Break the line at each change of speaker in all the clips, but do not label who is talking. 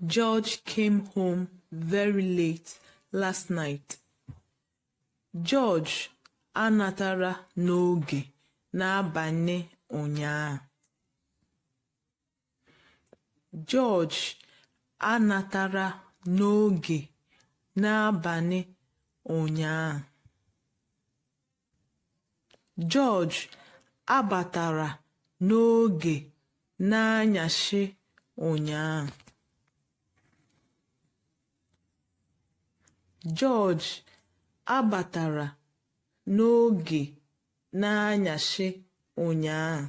George came home very late last night. George anatara n'oge n'abalị ụnyaahụ. George anatara n'oge n'abalị ụnyaahụ. George abatara n'oge n'anyasị ụnyaahụ. George abatara n'oge n'anyasị ụnyaahụ.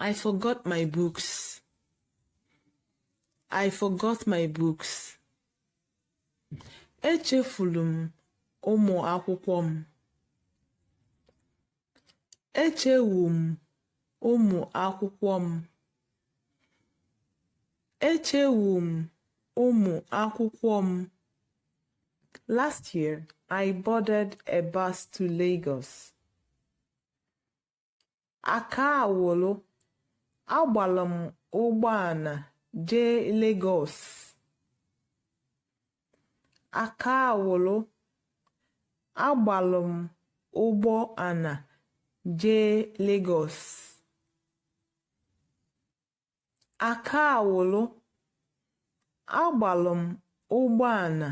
I forgot my books. I forgot my books. Echefuru m ụmụ akwụkwọ m. Echewu m ụmụ akwụkwọ m. Echewu m ụmụ akwụkwọ m. Last year, I boarded a bus to Lagos. Aka awolo, agbala m ụgbọala jee Lagos. Aka awolo, agbala m ụgbọala jee Lagos. Aka awolo, agbala m ụgbọala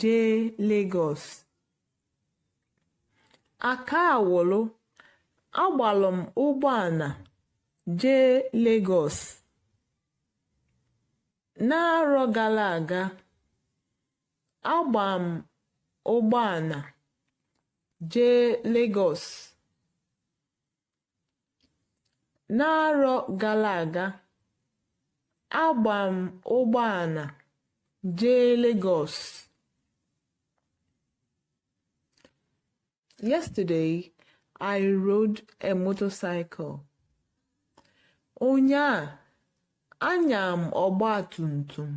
jee Lagos. Aka awolo, agbala m ụgbọala jee Lagos. N'arọ gara aga, agba m ụgbọala jee Lagos. N'arọ gara aga, agba m ụgbọala jee Lagos. Yesterday, I rode a motorcycle. Ụnyaahụ, anya m ọgba tum tum.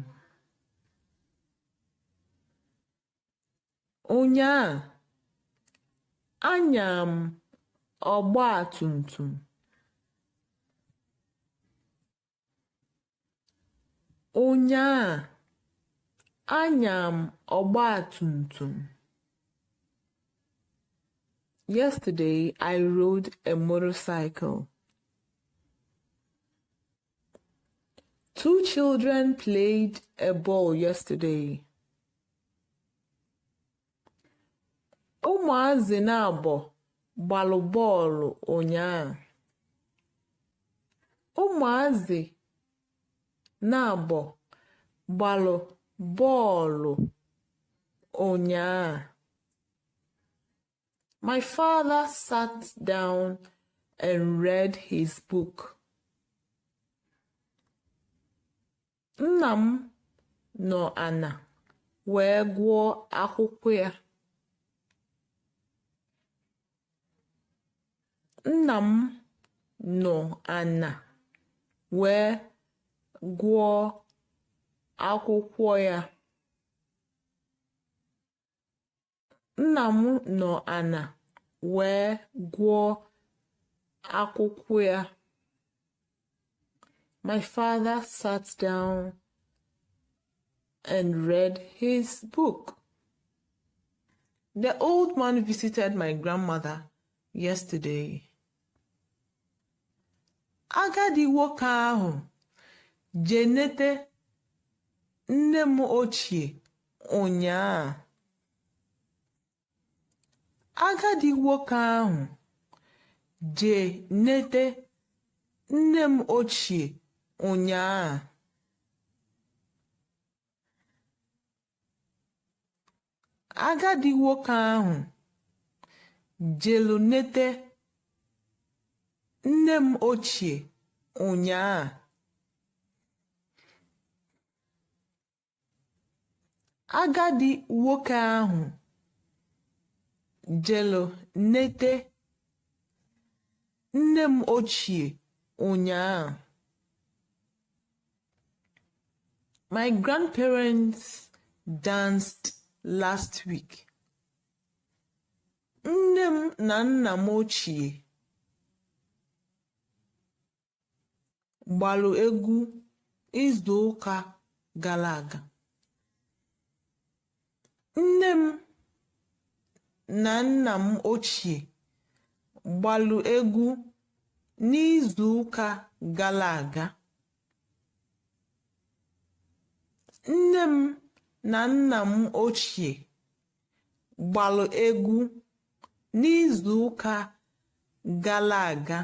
Ụnyaahụ, anya m ọgba tum tum. Ụnyaahụ, anya m ọgba tum tum. Yesterday, I rode a motorcycle. Two children played a ball yesterday. Ụmụazị na-abọ gbalụ bọọlụ ụnyaahụ. Ụmụazị na-abọ gbalụ bọọlụ ụnyaahụ. My father sat down and read his book. Nna m nọ ana wee gụọ akwụkwọ ya. Nna m nọ ana wee gụọ akwụkwọ ya. Nna m nọ ana wee gụọ akwụkwọ ya. My father sat down and read his book. The old man visited my grandmother yesterday. Agadi nwoke ahụ jenete nne m ochie ụnyaahụ. Agadi nwoke ahụ jenete nne m ochie ụnyaahụ. Agadi nwoke ahụ jelu nete nne m ochie ụnyaahụ. Agadi nwoke ahụ jelu nete nne m ochie ụnyaahụ. My grandparents danced last week. Nne m na nna m ochie gbalụ egwu izu ụka gara aga. Nne m na nna m ochie gbalụ egwu n'izu ụka gara aga. Nne m na nna m ochie gbalụ egwu n'izu ụka gara aga.